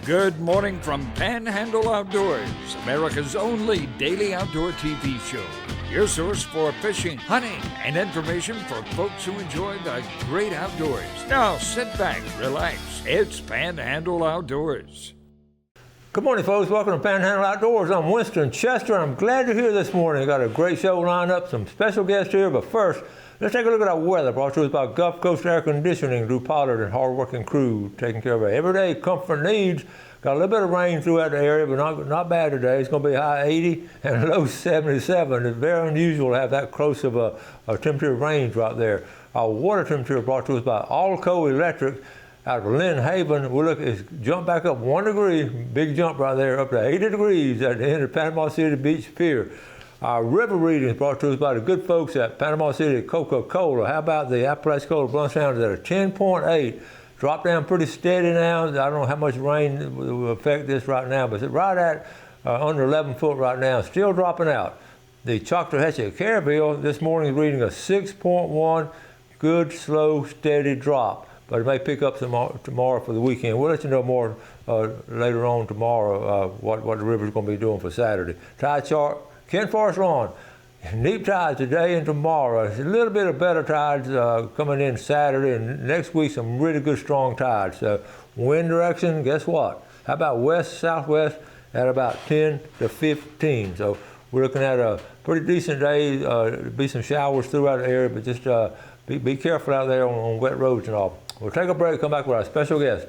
Good morning from Panhandle Outdoors, America's only daily outdoor TV show. Your source for fishing, hunting, and information for folks who enjoy the great outdoors. Now sit back, relax. It's Panhandle Outdoors. Good morning, folks. Welcome to Panhandle Outdoors. I'm Winston Chester. I'm glad you're here this morning. Got a great show lined up, some special guests here. But first, let's take a look at our weather. Brought to us by Gulf Coast Air Conditioning, Drew Pollard and hard-working crew, taking care of our everyday comfort needs. Got a little bit of rain throughout the area, but not bad today. It's going to be high 80 and low 77. It's very unusual to have that close of a temperature range right there. Our water temperature brought to us by Allco Electric out of Lynn Haven. It's jumped back up 1 degree, big jump right there, up to 80 degrees at the end of Panama City Beach Pier. Our river readings brought to us by the good folks at Panama City Coca-Cola. How about the Apalachicola Blunt Sound at a 10.8? Dropped down pretty steady now. I don't know how much rain will affect this right now, but it's right at under 11 foot right now, still dropping out. The Choctawhatchee at Caryville this morning is reading a 6.1, good, slow, steady drop. But it may pick up some tomorrow for the weekend. We'll let you know more later on tomorrow what the river's going to be doing for Saturday. Tide chart, Ken Forest Lawn. Neap tides today and tomorrow. A little bit of better tides coming in Saturday, and next week some really good strong tides. Wind direction, guess what? How about west-southwest at about 10 to 15? So we're looking at a pretty decent day. There'll be some showers throughout the area, but just be careful out there on wet roads and all. We'll take a break, come back with our special guest.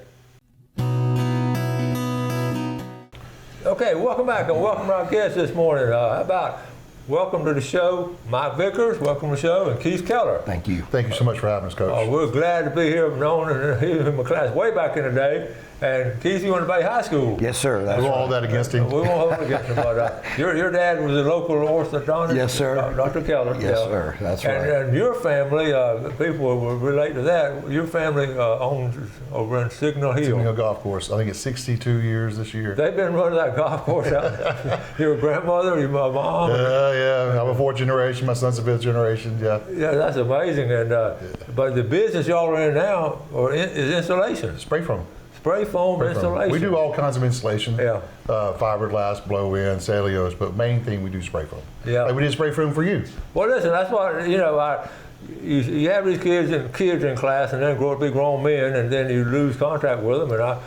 Okay, welcome back, and welcome our guest this morning. How about welcome to the show, Mike Vickers, welcome to the show, and Keith Keller. Thank you. Thank you so much for having us, Coach. We're glad to be here, known in my class way back in the day. And Keith, you went to Bay High School. Yes, sir. We won't hold that against him. We won't hold it against him, but your dad was a local orthodontist? Yes, sir. Dr. Keller. Yes, sir. That's right. And your family, people will relate to that. Your family owns over in Signal Hill. Signal Hill Golf Course. I think it's 62 years this year. They've been running that golf course out. Your grandmother, your mom? Yeah. I'm a fourth generation. My son's a fifth generation. Yeah. Yeah, that's amazing. And but the business y'all are in now is installation. Spray foam. Spray foam installation. We do all kinds of installation. Yeah. Fiberglass, blow-in, cellulose, but main thing we do spray foam. Yeah. Like we did spray foam for you. Well, listen, that's what, you have these kids in class and then grow up to be grown men, and then you lose contact with them. And I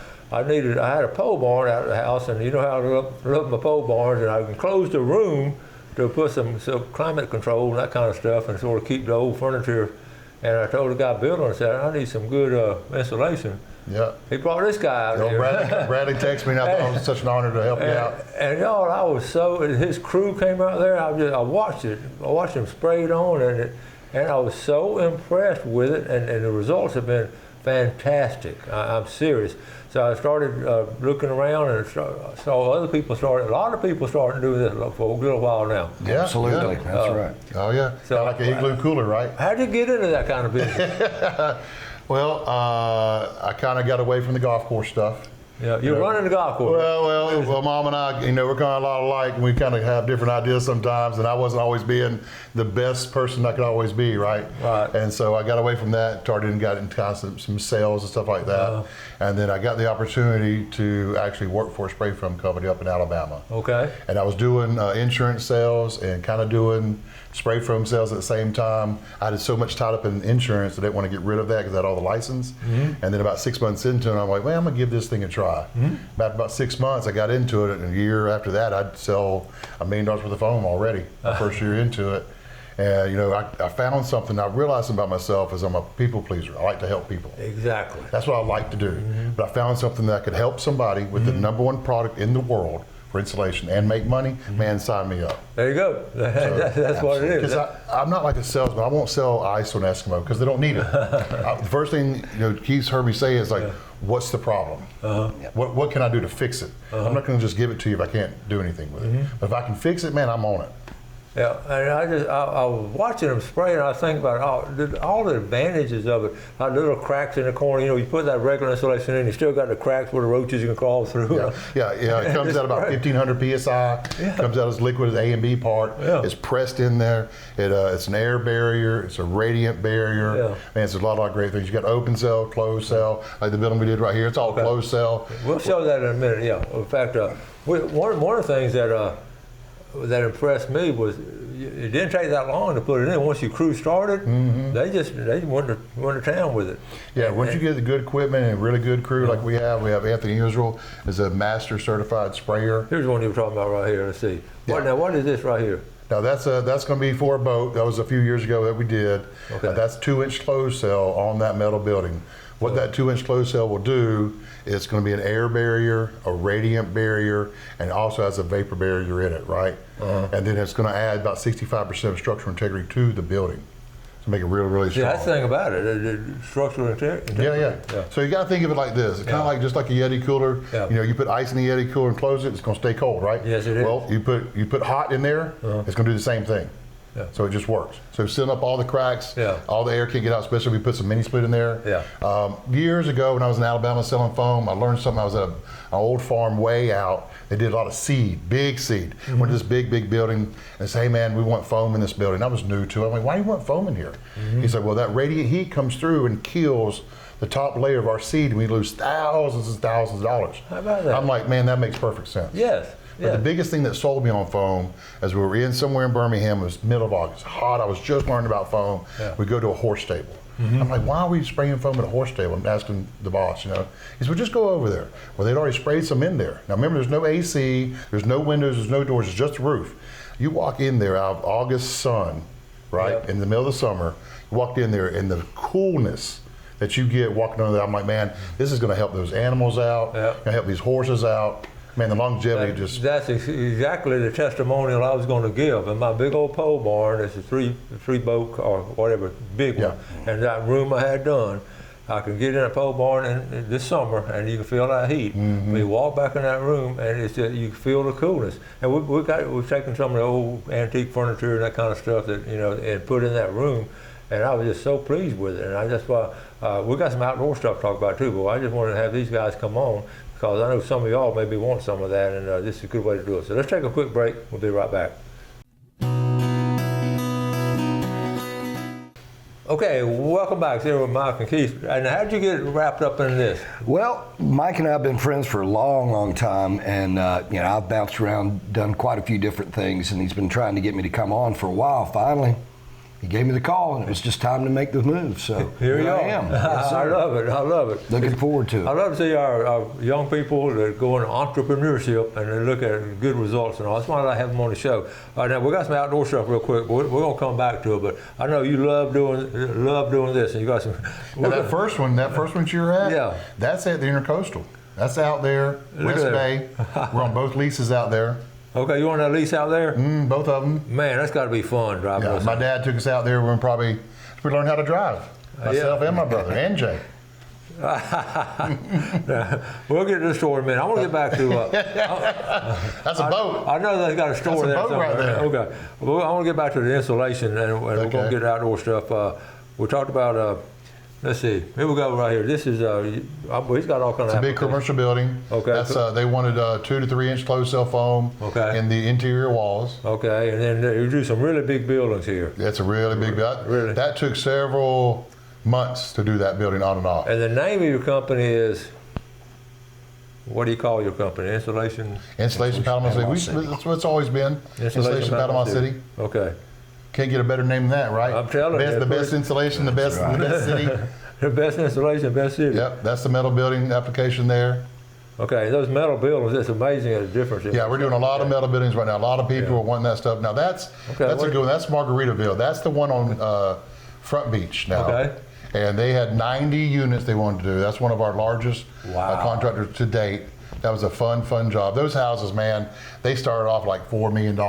had a pole barn out of the house, and you know how I love my pole barns, and I enclosed a room to put some climate control and that kind of stuff, and sort of keep the old furniture. And I told the guy building, I said, I need some good insulation. Yeah. He brought this guy out here. Bradley texted me, and I thought it was such an honor to help you out. And y'all, I was his crew came out there. I watched it. I watched him spray it on, and I was so impressed with it. And the results have been fantastic. I'm serious. So I started looking around and saw a lot of people starting doing this for a little while now. Yeah, absolutely. Yeah. That's right. Oh yeah. So, like an igloo cooler, right? How'd you get into that kind of business? Well, I kind of got away from the golf course stuff. Yeah, you're running the golf course. Well, Mom and I, we're kind of a lot alike, and we kind of have different ideas sometimes, and I wasn't always being the best person I could always be, right? Right. And so I got away from that, started and got into some sales and stuff like that, and then I got the opportunity to actually work for a spray foam company up in Alabama. Okay. And I was doing insurance sales and kind of doing spray foam sales at the same time. I had so much tied up in insurance that I didn't want to get rid of that because I had all the license. Mm-hmm. And then about 6 months into it, I'm like, well, I'm going to give this thing a try. Mm-hmm. After about 6 months, I got into it, and a year after that, I'd sell $1 million worth of foam already, the first year into it. And I found something, I realized something about myself is I'm a people pleaser. I like to help people. Exactly. That's what I like to do. Mm-hmm. But I found something that could help somebody with the number one product in the world for insulation and make money, man, sign me up. There you go. That's what it is. Because I'm not like a salesman. I won't sell ice on Eskimo because they don't need it. The first thing Keith's heard me say is like, what's the problem? What can I do to fix it? I'm not going to just give it to you if I can't do anything with it. But if I can fix it, man, I'm on it. Yeah, and I was watching them spray, and I was thinking about all the advantages of it. Like little cracks in the corner, you put that regular insulation in, you still got the cracks where the roaches can crawl through. Yeah. It comes out about 1,500 psi. Comes out as liquid as A and B part. Yeah. It's pressed in there. It's an air barrier. It's a radiant barrier. Yeah. Man, it's a lot of great things. You got open cell, closed cell, like the building we did right here. It's all closed cell. We'll show that in a minute. Yeah. In fact, one of the things that impressed me was it didn't take that long to put it in. Once your crew started, they went to town with it. Yeah, once you get the good equipment and a really good crew like we have Anthony Israel is a master certified sprayer. Here's one you were talking about right here. Let's see. Yeah. Now, what is this right here? Now that's going to be for a boat. That was a few years ago that we did. Okay. That's 2-inch closed cell on that metal building. What that 2-inch closed cell will do, it's going to be an air barrier, a radiant barrier, and it also has a vapor barrier in it, right? And then it's going to add about 65% of structural integrity to the building to make it really, really strong. Yeah, that's the thing about it, structural integrity. Yeah. So you got to think of it like this. It's kind of like just like a Yeti cooler. Yeah. You put ice in the Yeti cooler and close it, it's going to stay cold, right? Yes, it is. Well, you put hot in there, it's going to do the same thing. Yeah. So it just works. So sealing up all the cracks, all the air can't get out, especially if we put some mini split in there. Yeah. Years ago when I was in Alabama selling foam, I learned something. I was at an old farm way out. They did a lot of seed, big seed. Went to this big building and said, hey man, we want foam in this building. I was new to it. I'm like, why do you want foam in here? He said, well, that radiant heat comes through and kills the top layer of our seed and we lose thousands and thousands of dollars. How about that? I'm like, man, that makes perfect sense. Yes. But the biggest thing that sold me on foam, as we were in somewhere in Birmingham, it was middle of August, hot. I was just learning about foam. Yeah. We go to a horse stable. I'm like, why are we spraying foam at a horse stable? I'm asking the boss, He said, well, just go over there. Well, they'd already sprayed some in there. Now remember, there's no AC, there's no windows, there's no doors, it's just a roof. You walk in there out of August sun, right, in the middle of the summer, you walked in there and the coolness that you get walking under there, I'm like, man, this is gonna help those animals out, gonna help these horses out. Man, the longevity That's exactly the testimonial I was going to give. In my big old pole barn, it's a three boat or whatever, big one. And that room I had done, I could get in a pole barn this summer and you can feel that heat. We walk back in that room and it's just, you can feel the coolness. And we've taken some of the old antique furniture and that kind of stuff that, and put in that room. And I was just so pleased with it. And I just, we got some outdoor stuff to talk about too, but I just wanted to have these guys come on, because I know some of y'all maybe want some of that, and this is a good way to do it. So let's take a quick break. We'll be right back. Okay, welcome back. Here with Mike and Keith. And how'd you get wrapped up in this? Well, Mike and I have been friends for a long time, and I've bounced around, done quite a few different things, and he's been trying to get me to come on for a while. Finally, he gave me the call, and it was just time to make the move. So here you I are. am. Yes, I love it. Looking forward to it. I love to see our young people that go into entrepreneurship and they look at good results and all. That's why I have them on the show. All right, now we got some outdoor stuff real quick. We're gonna come back to it, but I know you love doing this, and you got some. Now that first one you're at, that's at the Intercoastal. That's out there, West Bay. We're on both leases out there. Okay, you on that lease out there? Both of them. Man, that's got to be fun driving. Yeah, my dad took us out there when we learned how to drive. Myself and my brother and Jay. We'll get to the story in a minute. I want to get back to. That's a boat. I know that's got a story that's a boat right there. Okay, well, I want to get back to the insulation, and we're going to get outdoor stuff. We talked about. Let's see. Here we go right here. This is he's got all kinds of. It's a big commercial building. Okay. That's they wanted 2 to 3 inch closed cell foam. Okay. In the interior walls. Okay, and then you do some really big buildings here. That's a really big building. Really. That took several months to do that building on and off. And the name of your company is. What do you call your company? Insulation Panama City. That's what it's always been. Insulation Panama City. Okay. Can't get a better name than that, right? I'm telling you. The best insulation, the best city. The best insulation, best city. Yep, that's the metal building application there. Okay, those metal buildings, it's amazing the difference. Yeah, we're doing a lot of metal buildings right now. A lot of people are wanting that stuff. Now that's a good one. That's Margaritaville. That's the one on Front Beach now. Okay. And they had 90 units they wanted to do. That's one of our largest contractors to date. That was a fun job. Those houses, man, they started off like $4 million.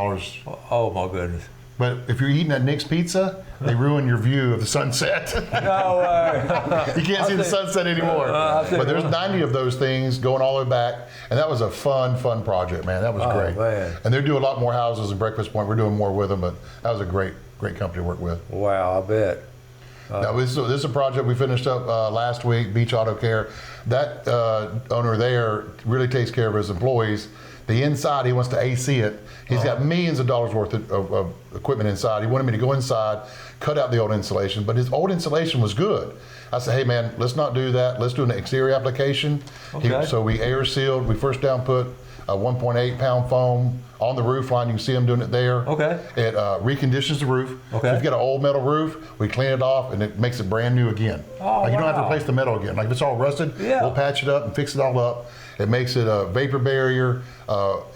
Oh my goodness. But if you're eating at Nick's Pizza, they ruin your view of the sunset. No way. You can't see the sunset anymore. But there's 90 of those things going all the way back. And that was a fun project, man. That was great. Man. And they're doing a lot more houses and Breakfast Point. We're doing more with them, but that was a great company to work with. Wow, I bet. Now, this is a project we finished up last week, Beach Auto Care. That owner there really takes care of his employees. The inside, he wants to AC it. He's got millions of dollars worth of equipment inside. He wanted me to go inside, cut out the old insulation, but his old insulation was good. I said, hey man, let's not do that. Let's do an exterior application. Okay. So we air sealed. We first down put a 1.8 pound foam on the roof line. You can see him doing it there. Okay. It reconditions the roof. Okay. So if you've got an old metal roof, we clean it off and it makes it brand new again. Oh, like you don't have to wow. replace the metal again. Like if it's all rusted, Yeah. we'll patch it up and fix it all up. It makes it a vapor barrier,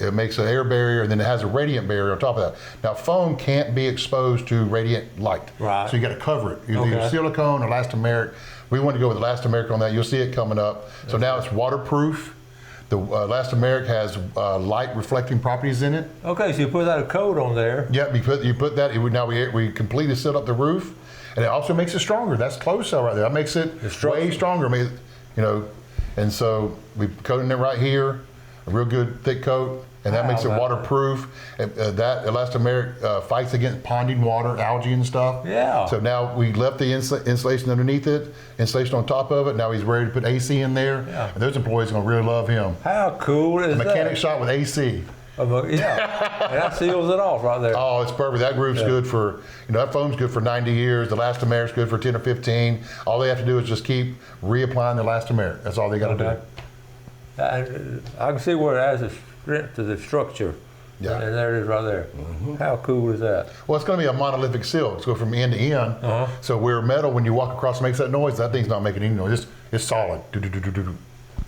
it makes an air barrier, and then it has a radiant barrier on top of that. Now foam can't be exposed to radiant light. Right. So you got to cover it. Either Okay. silicone or elastomeric. We want to go with elastomeric on that. You'll see it coming up. So now it's waterproof. The elastomeric has light reflecting properties in it. Okay, so you put that a coat on there. Yep, you put that. Now we completely sealed up the roof, and it also makes it stronger. That's closed cell right there. That makes it way stronger. And so we coated it right here, a real good thick coat, and that makes it waterproof. And, that elastomeric fights against ponding water, algae and stuff. Yeah. So now we left the insulation underneath it, insulation on top of it. Now he's ready to put AC in there. Yeah. And those employees are gonna really love him. How cool is A mechanic that? shop with AC. Yeah, and that seals it off right there. Oh, it's perfect. That roof's good for, that foam's good for 90 years. The elastomeric's good for 10 or 15. All they have to do is just keep reapplying the elastomeric. That's all they got to Okay. And I can see where it has a strength to the structure. Yeah. And there it is right there. How cool is that? do. Well, it's going to be a monolithic seal. It's going from end to end. So where metal, when you walk across, makes that noise, that thing's not making any noise. It's solid. Do-do-do-do-do-do.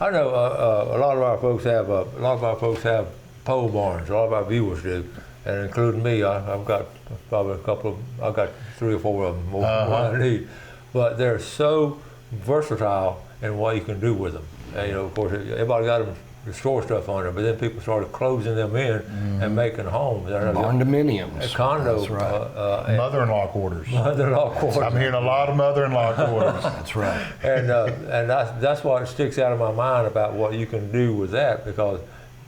I know a lot of our folks have pole barns. A lot of our viewers do, and including me. I've got probably I've got 3 or 4 of them more than I need. But they're so versatile in what you can do with them. And, of course, everybody got them to store stuff on there, but then people started closing them in and making homes. Condominiums. Condo. That's right. Mother-in-law quarters. Mother-in-law quarters. I'm hearing a lot of mother-in-law quarters. That's right. And that's what sticks out of my mind about what you can do with that, because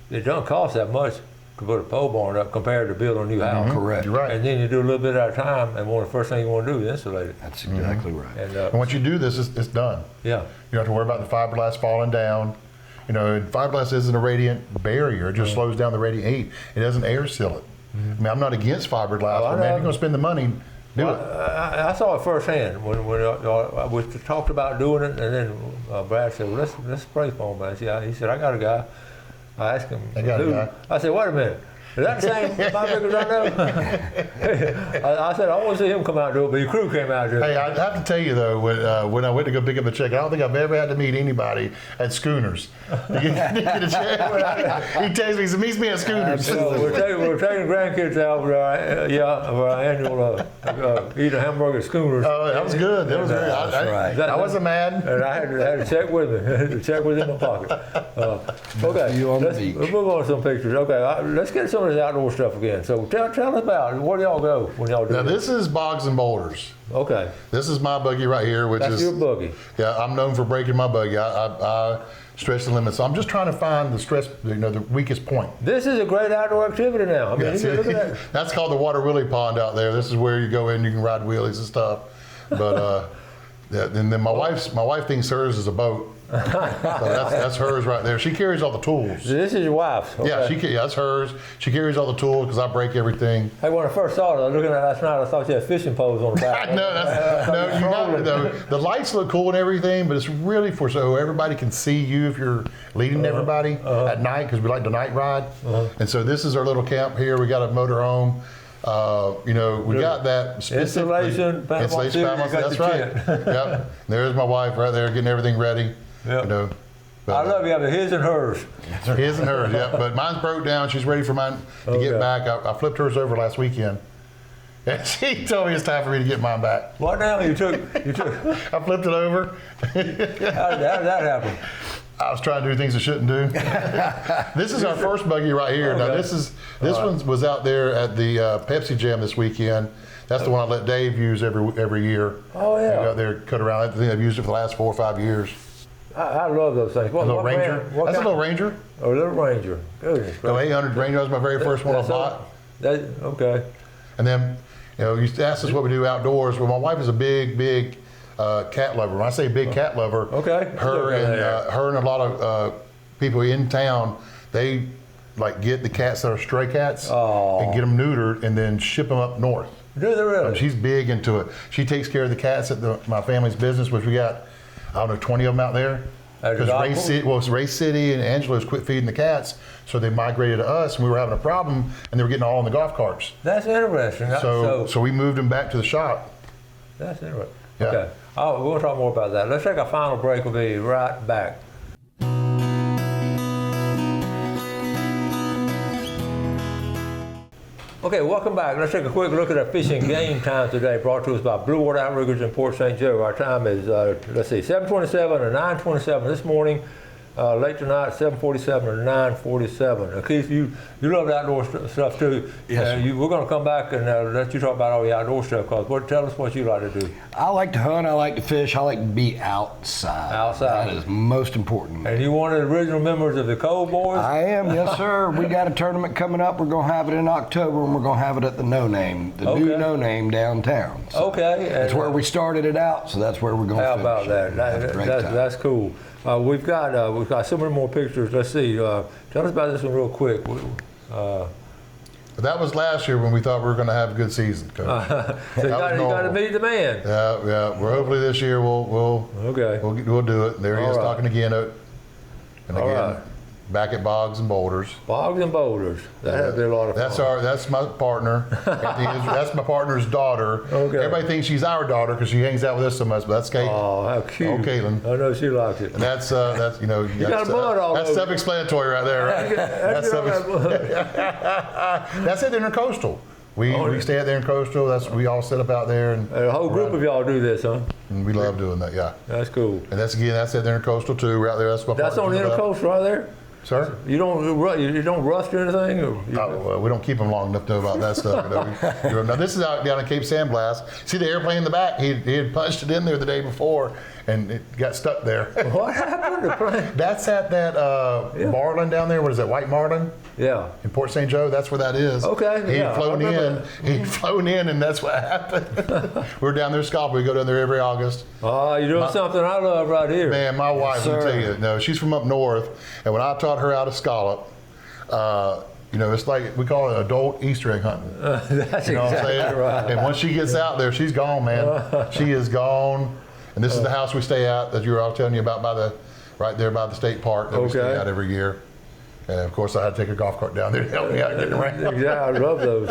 it don't cost that much to put a pole barn up compared to building a new house. Correct. You're right. And then you do a little bit at a time, and one of the first things you want to do is insulate it. That's exactly right. And once you do this, it's done. Yeah. You don't have to worry about the fiberglass falling down. And fiberglass isn't a radiant barrier. It just slows down the radiant heat. It doesn't air seal it. I mean, I'm not against fiberglass, but man, if you're going to spend the money, do it. I saw it firsthand when we talked about doing it, and then Brad said, well, let's spray foam, man. He said, I got a guy. I asked him, I got a who? guy. I said, wait a minute. Is that the same contractors I know? I said, I want to see him come out and do it, but your crew came out and did it. Hey, I have to tell you though, when I went to go pick up a check, I don't think I've ever had to meet anybody at Schooners. To get a check. He texts me, he meets me at Schooners. So we're taking grandkids out for our annual eat a hamburger at Schooners. Oh, that was good. That was great. I wasn't mad. And I had a check with me. The check was in my pocket. Okay, You on the let's beach. move on to some pictures. Okay, let's get some of this outdoor stuff again. So tell us about it. Where do y'all go when y'all do Now this? this is Bogs and Boulders. Okay, This is my buggy right here, which that's is your buggy. Yeah, I'm known for breaking my buggy. I stretch the limits. So I'm just trying to find the weakest point. This is a great outdoor activity now. I mean, you can look at that. That's called the Water Willie Pond out there. This is where you go in, you can ride wheelies and stuff. But and then my wife thinks hers is a boat. So that's hers right there. She carries all the tools. This is your wife's. Okay. Yeah, that's hers. She carries all the tools because I break everything. Hey, when I first saw it, I was looking at it last night. I thought you had fishing poles on the back. The lights look cool and everything, but it's really so everybody can see you if you're leading everybody at night, because we like the night ride. And so this is our little camp here. We got a motor home. We got that Insulation, insulation panels. That's right. Yep. There's my wife right there getting everything ready. Yep. But, I love you having his and hers. His and hers, yeah. But mine's broke down. She's ready for mine to get back. I flipped hers over last weekend. And she told me it's time for me to get mine back. What now? You took. I flipped it over. How did that happen? I was trying to do things I shouldn't do. This is our first buggy right here. Okay. Now this one was out there at the Pepsi Jam this weekend. That's the one I let Dave use every year. Oh, yeah. They go out there, cut around. I think I've used it for the last 4 or 5 years. I love those things. A little Ranger. That's a little Ranger. Oh, a little Ranger. Goodness. No, 800 Ranger. That was my very first one I bought. Okay. And then, you asked us what we do outdoors. Well, my wife is a big cat lover. When I say big cat lover, Okay. her and a lot of people in town, they like get the cats that are stray cats and get them neutered and then ship them up north. Do they really? She's big into it. She takes care of the cats at my family's business, which we got, I don't know, 20 of them out there. Because Ray City and Angelo's quit feeding the cats, so they migrated to us, and we were having a problem, and they were getting all in the golf carts. That's interesting. So we moved them back to the shop. That's interesting. Yeah. Okay. Oh, we're going to talk more about that. Let's take a final break. We'll be right back. Okay, welcome back. Let's take a quick look at our fishing game time today, brought to us by Blue Water Outriggers in Port St. Joe. Our time is, 7:27 or 9:27 this morning. Late tonight, 7:47 or 9:47. Keith, you love outdoor stuff too. Yes. We're going to come back and let you talk about all the outdoor stuff. Tell us what you like to do. I like to hunt. I like to fish. I like to be outside. Outside. That is most important. And you one of the original members of the Cove Boys? I am, yes, sir. We got a tournament coming up. We're going to have it in October, and we're going to have it at the No Name, new No Name downtown. So okay. That's where we started it out, so that's where we're going to finish. How about that? That's cool. We've got so many more pictures. Let's see. Tell us about this one real quick. That was last year when we thought we were going to have a good season, Coach. So you got to meet the man. Yeah. Well, hopefully this year we'll do it. There he is talking again. And again, back at Boggs and Boulders. Boggs and Boulders. That has been a lot of fun. That's my partner. That's my partner's daughter. Okay. Everybody thinks she's our daughter because she hangs out with us so much, but that's Caitlin. Oh, how cute. Oh, Caitlin. I know she likes it. And that's you got a bud all that's over. self-explanatory right there, right? That's at Intercoastal. We stay at the Intercoastal. We all set up out there, and a whole group of y'all do this, huh? And we love doing that. Yeah. That's cool. And that's at the Intercoastal too. We're out there. That's on the Intercoastal right there. Sir? You don't rust or anything? Well, we don't keep them long enough to know about that stuff. Now, this is out down at Cape San Blas. See the airplane in the back? He had punched it in there the day before, and it got stuck there. What happened to the plane? That's at that marlin down there. What is that, white marlin? Yeah. In Port St. Joe, that's where that is. Okay. He'd flown in, and that's what happened. We're down there scalping. We go down there every August. Oh, you're doing something I love right here. Man, my wife, let me tell you, no, she's from up north, and when I taught her how to scallop, it's like we call it adult Easter egg hunting. That's what I'm exactly saying? right. And once she gets out there, she's gone, man. She is gone. And this is the house we stay at that I was telling you about right there by the state park that we stay at every year. And of course, I had to take a golf cart down there to help me out getting around. Yeah, I love those.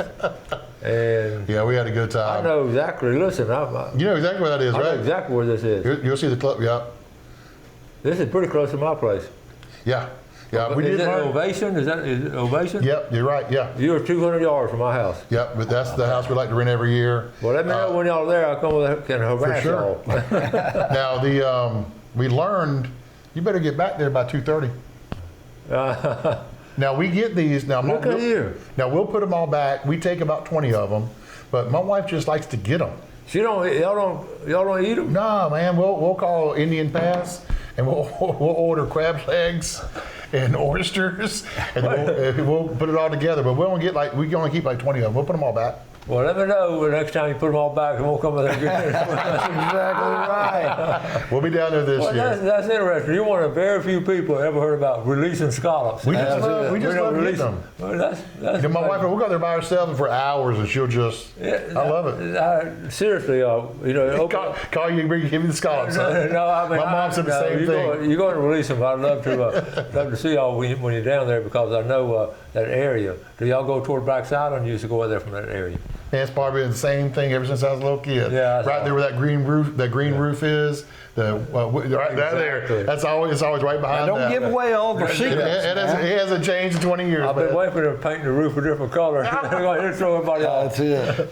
And yeah, we had a good time. I know exactly. Listen, you know exactly where that is, right? I know exactly where this is. You'll see the club. Yeah. This is pretty close to my place. Yeah. Yeah. Is it Ovation? Is it Ovation? Yep, you're right. Yeah. You're 200 yards from my house. Yep, but that's the house we like to rent every year. Well, let me know when y'all are there. I'll come over and harass y'all. Now we learned you better get back there by 2:30. Now we get these. Now look at here. Now we'll put them all back. We take about 20 of them, but my wife just likes to get them. Y'all don't eat them? No, man. We'll call Indian Pass and we'll order crab legs and oysters, and we'll put it all together. But we only keep like 20 of them. We'll put them all back. Well, let me know the next time you put them all back, and we'll come with again. That's exactly right. We'll be down there this year. That's interesting. You're one of very few people ever heard about releasing scallops. We just love getting them. Well, my wife, we'll go there by ourselves for hours, and she'll just. I love it. Seriously, call you, give me the scallops. No, I mean, my mom said the same thing. You're going to release them. I'd love to see y'all when you're down there, because I know that area. Do y'all go toward Black's Island? You used to go out there from that area. Yeah, it's probably been the same thing ever since I was a little kid. Yeah, right there where that green roof is. Right there. That's always, it's always right behind Don't that. give away all of our secrets. It hasn't changed in 20 years. I've been waiting for them to paint the roof a different color. They're going to throw everybody off. That's it.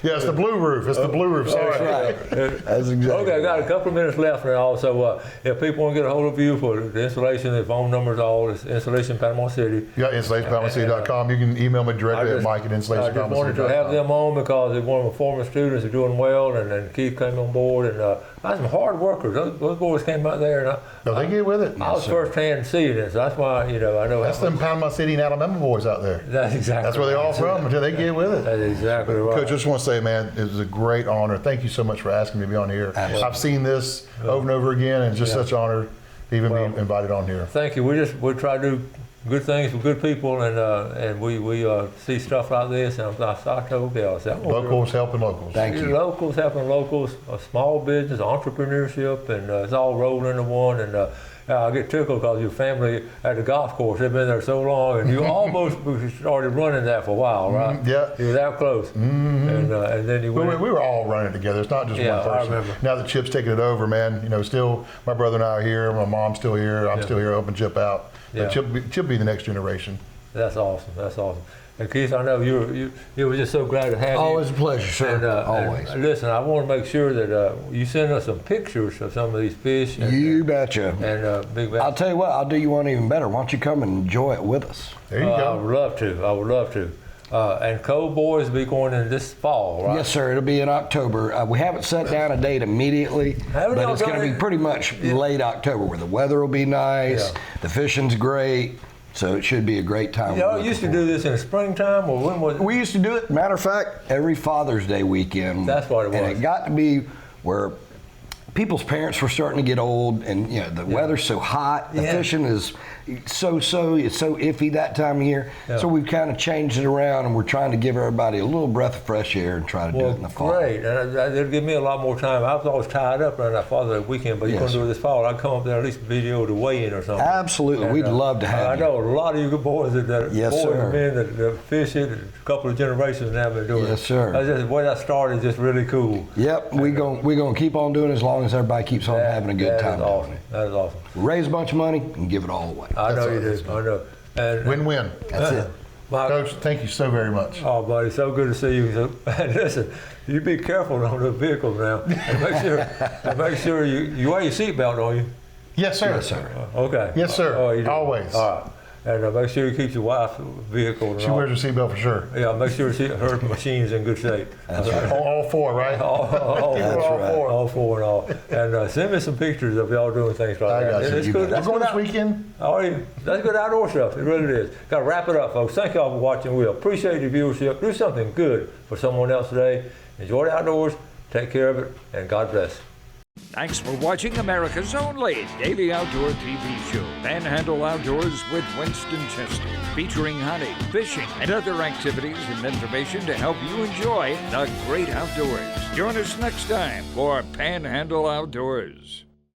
Yeah, it's the blue roof. It's the blue roof. That's right. That's exactly. Okay, I got a couple of minutes left now. So if people want to get a hold of you for the installation, the phone numbers, all is installation Panama City. Yeah, installationpanamacity.com. You can email me directly at Mike at installationpanamacity.com. I just wanted to have them on because one of my former students are doing well, and Keith came on board, and I had some hard workers. Those boys came out there, and they get with it. I was firsthand seeing it, so that's why I know. That's them Panama City and Alabama boys out there. That's exactly. That's where they all from until they get with it. That's exactly right. Coach, I just want to say, man, it was a great honor. Thank you so much for asking me to be on here. Absolutely. I've seen this over and over again, and it's just such an honor to even be invited on here. Thank you. We try to do good things for good people, and we see stuff like this, and I told you, Locals helping locals. Thank you. Locals helping locals, a small business, entrepreneurship, and it's all rolled into one. And I get tickled because your family at the golf course, they've been there so long, and you almost started running that for a while, right? Yeah. You were that close. And then you went. We were all running together. It's not just one person. I remember. Now that Chip's taking it over, man, still my brother and I are here. My mom's still here. I'm still here helping Chip out. But Chip be the next generation. That's awesome. That's awesome. And Keith, I know you were just so glad to have you. Always a pleasure, sir. And, Always. And listen, I want to make sure that you send us some pictures of some of these fish. And, You betcha. And big bass. I'll tell you what, I'll do you one even better. Why don't you come and enjoy it with us? There you go. I would love to. I would love to. And Cove Boys will be going in this fall, right? Yes, sir. It'll be in October. We haven't set down a date immediately, but it's going to be pretty much late October, where the weather will be nice, the fishing's great, so it should be a great time. Y'all used to do this in the springtime, or when was it? We used to do it, matter of fact, every Father's Day weekend. That's what it was. And it got to be where people's parents were starting to get old, and the weather's so hot, the fishing is it's so iffy that time of year. So we've kind of changed it around, and we're trying to give everybody a little breath of fresh air and try to do it in the fall. Great, and it'll give me a lot more time. I was always tied up around that Father's Day weekend, but you're going to do it this fall. I'd come up there at least video the weigh-in or something. Absolutely, And, we'd love to have you. I know a lot of you good boys that Yes, boys sir. and men that fish it. A couple of generations now been doing it. Yes, sir. The way that started is just really cool. Yep, we're gonna keep on doing it as long as everybody keeps on having a good time doing it. That is awesome. Raise a bunch of money and give it all away. I know you That's do. I know. And, Win-win. That's it. Coach, thank you so very much. Oh, buddy, so good to see you. So, and listen, you be careful on the vehicles now. And make sure you wear your seatbelt, don't you? Yes, sir. Yes, sir. Okay. Yes, sir. Oh, you do. Always. All right. And make sure you keep your wife's vehicle. And She wears her seatbelt for sure. Yeah, make sure her machine's in good shape. That's right. All four, right? All That's right. four. All four and all. And send me some pictures of y'all doing things like I that. got you. It's You good. bet. We're going this weekend? That's good outdoor stuff. It really is. Got to wrap it up, folks. Thank y'all for watching. We appreciate your viewership. Do something good for someone else today. Enjoy the outdoors. Take care of it. And God bless. Thanks for watching America's only daily outdoor TV show, Panhandle Outdoors with Winston Chester, featuring hunting, fishing, and other activities and information to help you enjoy the great outdoors. Join us next time for Panhandle Outdoors.